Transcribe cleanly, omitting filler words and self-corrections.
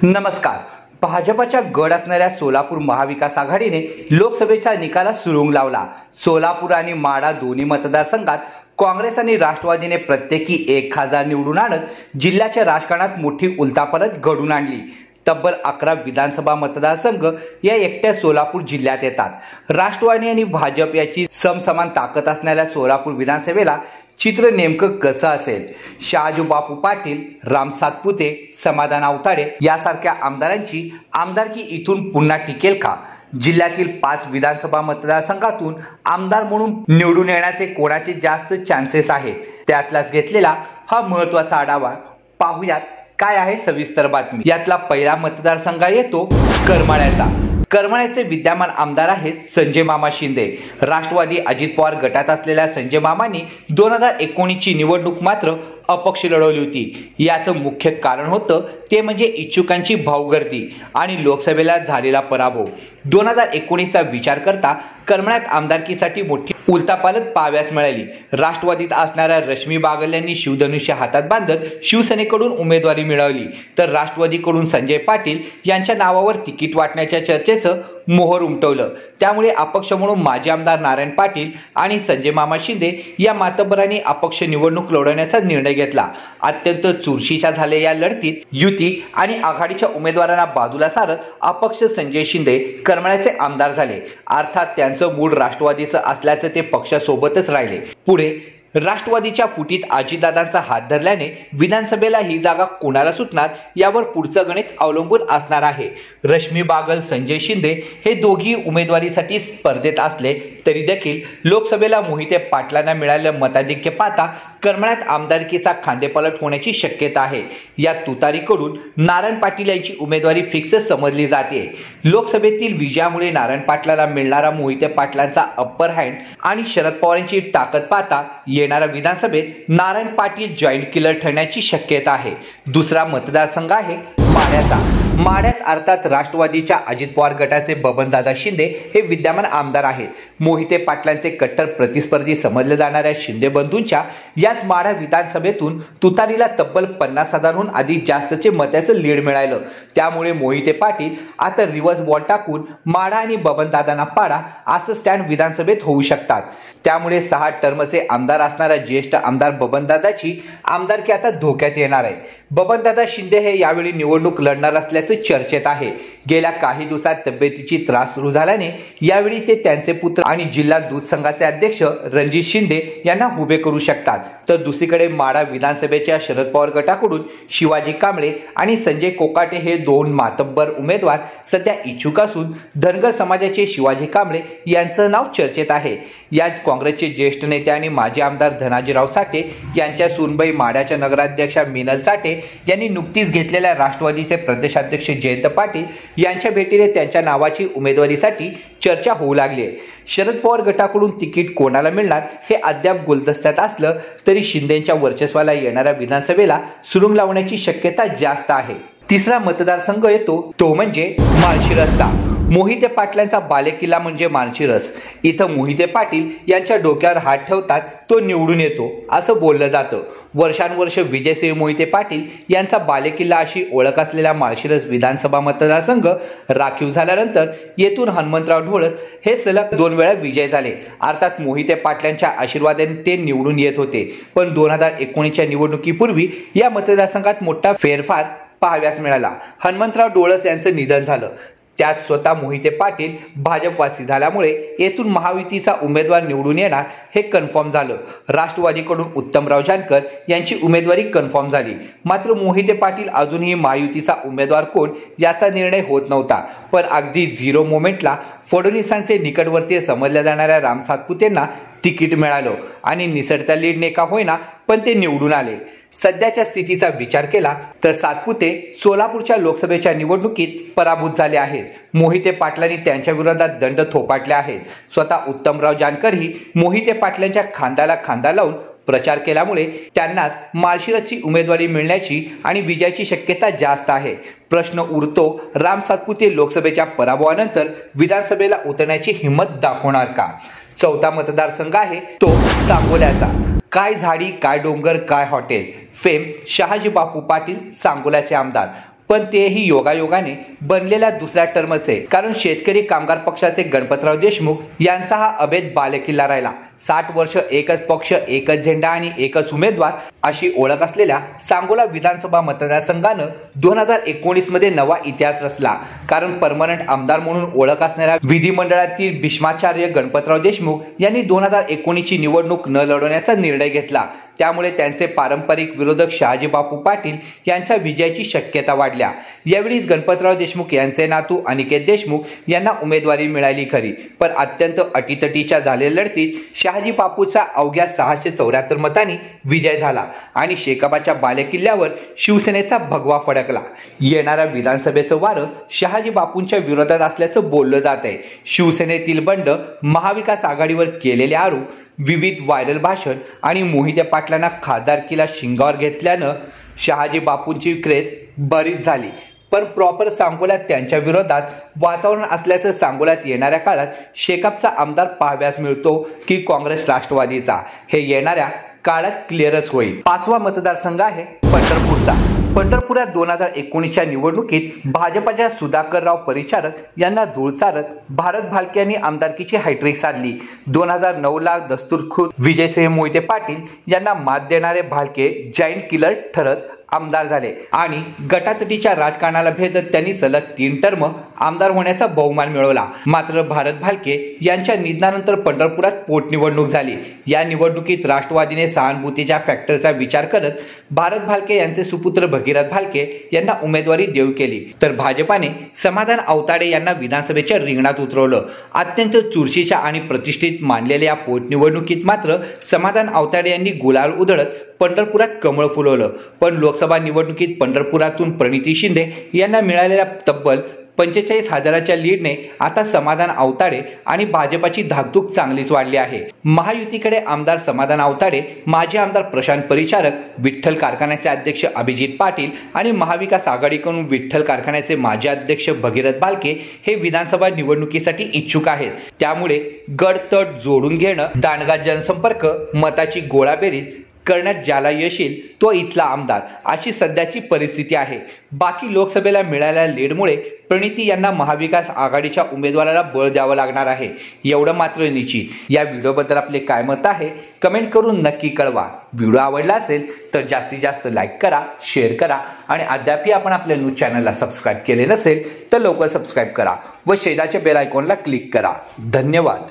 नमस्कार. भाजपच्या गड असणाऱ्या सोलापूर महाविकास आघाडीने लोकसभेच्या निकालात सुरुंग लावला. सोलापूर आणि माढा दोन्ही मतदारसंघात काँग्रेस आणि राष्ट्रवादीने प्रत्येकी 1 खासदार निवडून आणत जिल्ह्याच्या राजकारणात मोठी उलथापालथ घडून आणली. तब्बल 11 विधानसभा मतदारसंघ या एकट्या सोलापूर जिल्ह्यात येतात. राष्ट्रवादी आणि भाजप याची समसमान ताकद असणाऱ्या सोलापूर विधानसभेला चित्र नेमकं कसं असेल? शहाजी बापू पाटील, राम सातपुते, समाधान आवताडे यासारख्या आमदारांची आमदारकी इथून पुन्हा टिकेल का? जिल्ह्यातील 5 विधानसभा मतदारसंघातून आमदार म्हणून निवडून येण्याचे कोणाचे जास्त चान्सेस आहेत? त्यातलाच घेतलेला हा महत्त्वाचा आढावा. पाहुयात काय आहे सविस्तर बातमी. यातला पहिला मतदारसंघ येतो करमाळ्याचा. करमाळ्याचे विद्यमान आमदार आहेत संजय मामा शिंदे. राष्ट्रवादी अजित पवार गटात असलेल्या संजय मामांनी 2019 ची निवडणूक मात्र अपक्ष लढवली होती. याचं मुख्य कारण होतं ते म्हणजे इच्छुकांची भाऊगर्दी आणि लोकसभेला झालेला पराभव. 2019चा विचार करता करमाळ्यात आमदारकीसाठी मोठी उलथापालथ पाहाव्यास मिळाली. राष्ट्रवादीत असणाऱ्या रश्मी बागल यांनी शिवधनुष्य हातात बांधत शिवसेनेकडून उमेदवारी मिळवली, तर राष्ट्रवादीकडून संजय पाटील यांच्या नावावर तिकीट वाटण्याच्या चर्चेचं मोहर उमटवलं. त्यामुळे अपक्ष म्हणून माजी आमदार नारायण पाटील आणि संजय मामा शिंदे या मातब्बरांनी अपक्ष निवडणूक लढवण्याचा निर्णय घेतला. अत्यंत चुरशीच्या झालेल्या या लढतीत युती आणि आघाडीच्या उमेदवारांना बाजूला सारत अपक्ष संजय शिंदे करमाळ्याचे आमदार झाले. अर्थात त्यांचं मूळ राष्ट्रवादीचं असल्याचं ते पक्षासोबतच राहिले. पुढे राष्ट्रवादीच्या फुटीत अजितदादांचा हात धरल्याने विधानसभेला ही जागा कोणाला सुटणार यावर पुढचं गणित अवलंबून असणार आहे. रश्मी बागल, संजय शिंदे हे दोघी उमेदवारीसाठी स्पर्धेत असले तरी देखील लोकसभेला मोहिते पाटलांना मिळालेलं मताधिक्य पाहता करमाळ्यात आमदारकीचा खांदेपालट होण्याची शक्यता आहे. या तुतारीकडून नारायण पाटील यांची उमेदवारी फिक्स समजली जाते. लोकसभेतील विजयामुळे नारायण पाटलाला मिळणारा मोहिते पाटलांचा अप्पर हँड आणि शरद पवारांची ताकद पाहता येणाऱ्या विधानसभेत नारायण पाटील जॉईंट किलर ठरण्याची शक्यता आहे. दुसरा मतदारसंघ आहे माढ्याचा. माढ्यात अर्थात राष्ट्रवादीच्या अजित पवार गटाचे बबनदादा शिंदे हे विद्यमान आमदार आहेत. मोहिते पाटलांचे कट्टर प्रतिस्पर्धी समजले जाणाऱ्या शिंदे बंधूंच्या याच माढा विधानसभेतून तुतारीला तब्बल 50,000हून अधिक जास्तचे मताचं लीड मिळालं. त्यामुळे मोहिते पाटील आता रिव्हर्स बॉल टाकून माढा आणि बबनदादांना पाडा असं स्टँड विधानसभेत होऊ शकतात. त्यामुळे 6 टर्मचे आमदार असणाऱ्या ज्येष्ठ आमदार बबनदादाची आमदारकी आता धोक्यात येणार आहे. बबनदादा शिंदे हे यावेळी निवडणूक लढणार असल्याचं चर्चेत आहे. गेल्या काही दिवसात तब्येतीची त्रास सुरू झाल्याने यावेळी ते त्यांचे पुत्र आणि जिल्हा दूध संघाचे अध्यक्ष रणजित शिंदे यांना उभे करू शकतात. तर दुसरीकडे माढा विधानसभेच्या शरद पवार गटाकडून शिवाजी कांबळे आणि संजय कोकाटे हे 2 मातब्बर उमेदवार सध्या इच्छुक असून धनगर समाजाचे शिवाजी कांबळे यांचं नाव चर्चेत आहे. यात काँग्रेसचे ज्येष्ठ नेते आणि माजी आमदार धनाजीराव साठे यांच्या सूनबाई माढ्याच्या नगराध्यक्षा मिनल साठे यांनी नुकतीच घेतलेल्या राष्ट्रवादीचे प्रदेशाध्यक्ष जयंत पाटील यांच्या भेटीने त्यांच्या नावाची उमेदवारीसाठी चर्चा होऊ लागली आहे. शरद पवार गटाकडून तिकीट कोणाला मिळणार हे अद्याप गुलदस्त्यात असलं तरी शिंदेच्या वर्चस्वाला येणाऱ्या विधानसभेला सुरुंग लावण्याची शक्यता जास्त आहे. तिसरा मतदारसंघ येतो तो म्हणजे माळशिरसचा. मोहिते पाटलांचा बालेकिल्ला म्हणजे माळशिरस. इथं मोहिते पाटील यांच्या डोक्यावर हात ठेवतात तो निवडून येतो असं बोललं जातं. वर्षानुवर्ष विजयसिंह मोहिते पाटील यांचा बालेकिल्ला अशी ओळख असलेला माळशिरस विधानसभा मतदारसंघ राखीव झाल्यानंतर येथून हनुमंतराव ढोळस हे सलग 2 वेळा विजय झाले. अर्थात मोहिते पाटलांच्या आशीर्वादाने ते निवडून येत होते. पण 2019च्या निवडणुकीपूर्वी या मतदारसंघात मोठा फेरफार पाहाव्यास मिळाला. हनुमंतराव ढोळस यांचं निधन झालं. त्यात स्वतः मोहिते पाटील भाजपवासी झाल्यामुळे येथून महायुतीचा उमेदवार निवडून येणार हे कन्फर्म झालं. राष्ट्रवादीकडून उत्तमराव जानकर यांची उमेदवारी कन्फर्म झाली. मात्र मोहिते पाटील अजूनही महायुतीचा उमेदवार कोण याचा निर्णय होत नव्हता. पण अगदी 0 मोमेंटला फडणवीसांचे निकटवर्तीय समजल्या जाणाऱ्या राम सातपुतेंना तिकीट मिळालं आणि निसटत्या लीडने का होईना पण ते निवडून आले. सध्याच्या स्थितीचा विचार केला तर सातपुते सोलापूरच्या लोकसभेच्या निवडणुकीत पराभूत झाले आहेत. मोहिते पाटलांनी त्यांच्या विरोधात दंड थोपाटले आहेत. स्वतः उत्तमराव जानकरही मोहिते पाटलांच्या खांद्याला खांदा लावून प्रचार केल्यामुळे त्यांनाच माळशिरसची उमेदवारी मिळण्याची आणि विजयाची शक्यता जास्त आहे. प्रश्न उरतो, राम सातपुते लोकसभेच्या पराभवानंतर विधानसभेला उतरण्याची हिंमत दाखवणार का? चौथा मतदारसंघ आहे तो सांगोल्याचा. काय झाडी, काय डोंगर, काय हॉटेल. फेम शहाजी बापू पाटील सांगोल्याचे आमदार. पण तेही योगायोगाने बनलेल्या दुसऱ्या टर्मचे, कारण शेतकरी कामगार पक्षाचे गणपतराव देशमुख यांचा हा अभेद बालेकिल्ला राहिला. 60 वर्ष एकच पक्ष, एकच झेंडा आणि एकच उमेदवार अशी ओळख असलेल्या सांगोला विधानसभा मतदारसंघानं 2019 मध्ये नवा इतिहास रचला. कारण परमनंट आमदार म्हणून ओळख असणाऱ्या विधिमंडळातील भीष्माचार्य गणपतराव देशमुख यांनी 2019 ची निवडणूक न लढवण्याचा निर्णय घेतला. त्यामुळे त्यांचे पारंपरिक विरोधक शहाजी बापू पाटील यांच्या विजयाची शक्यता वाढल्या. यावेळी गणपतराव देशमुख यांचे नातू अनिकेत देशमुख यांना उमेदवारी मिळाली खरी, पण अत्यंत अटीतटीच्या झालेल्या लढतीत शहाजी बापूचा अवघ्या 674 मतांनी विजय झाला आणि शेकापाच्या बालेकिल्ल्यावर शिवसेनेचा भगवा फडकला. येणाऱ्या विधानसभेचं वारं शहाजी बापूंच्या विरोधात असल्याचं बोललं जात आहे. शिवसेनेतील बंड, महाविकास आघाडीवर केलेले आरोप, विविध व्हायरल भाषण आणि मोहिते पाटलांना खासदारकीला शिंगावर घेतल्यानं शहाजी बापूंची क्रेज बरीच झाली. पण प्रॉपर सांगोल्यात त्यांच्या विरोधात वातावरण असल्याचं सांगोल्यात येणाऱ्या काळात शेकापचा आमदार पाहाव्यास मिळतो की काँग्रेस राष्ट्रवादीचा, हे येणाऱ्या काळात क्लिअरच होईल. 5वा मतदारसंघ आहे पंढरपूरचा. पंढरपुरात 2019च्या निवडणुकीत भाजपच्या सुधाकरराव परिचारक यांना धूळ चारत भारत भालके यांनी आमदारकीची हॅट्रिक साधली. 2009ला दस्तूरखुद विजयसिंह मोहिते पाटील यांना मात देणारे भालके जायंट किलर ठरत आमदार झाले आणि गटातटीच्या राजकारणाला भेदत त्यांनी सलग 3 टर्म आमदार होण्याचा बहुमान मिळवला. मात्र भारत भालके यांच्या निधनानंतर पंढरपुरात पोटनिवडणूक झाली. या निवडणुकीत राष्ट्रवादीने सहानुभूतीच्या फॅक्टरचा विचार करत भारत भालके यांचे सुपुत्र भगीरथ भालके यांना उमेदवारी देऊ केली, तर भाजपाने समाधान आवताडे यांना विधानसभेच्या रिंगणात उतरवलं. अत्यंत चुरशीच्या आणि प्रतिष्ठित मानलेल्या या पोटनिवडणुकीत मात्र समाधान आवताडे यांनी गुलाल उधळत पंढरपुरात कमळ फुलवलं. पण लोकसभा निवडणुकीत पंढरपुरातून प्रणिती शिंदे यांना मिळालेल्या तब्बल 45,000च्या लीडने आता समाधान आवताडे आणि भाजपाची धाकधूक चांगलीच वाढली आहे. महायुतीकडे आमदार समाधान आवताडे, माजी आमदार प्रशांत परिचारक, विठ्ठल कारखान्याचे अध्यक्ष अभिजित पाटील आणि महाविकास आघाडीकडून विठ्ठल कारखान्याचे माजी अध्यक्ष भगीरथ भालके हे विधानसभा निवडणुकीसाठी इच्छुक आहेत. त्यामुळे गडतट जोडून घेणं, दांडगा जनसंपर्क, मताची गोळाबेरीज करण्यात ज्याला यश येईल तो इथला आमदार, अशी सध्याची परिस्थिती आहे. बाकी लोकसभेला मिळालेल्या लीडमुळे प्रणिती यांना महाविकास आघाडीच्या उमेदवाराला बळ द्यावं लागणार आहे, एवढं मात्र निश्चित. या व्हिडिओबद्दल आपले काय मत आहे कमेंट करून नक्की कळवा. व्हिडिओ आवडला असेल तर जास्तीत जास्त लाईक करा, शेअर करा आणि अद्यापही आपण आपल्या न्यूज चॅनलला सबस्क्राईब केले नसेल तर लवकर सबस्क्राईब करा व शेजारच्या बेल आयकॉनला क्लिक करा. धन्यवाद.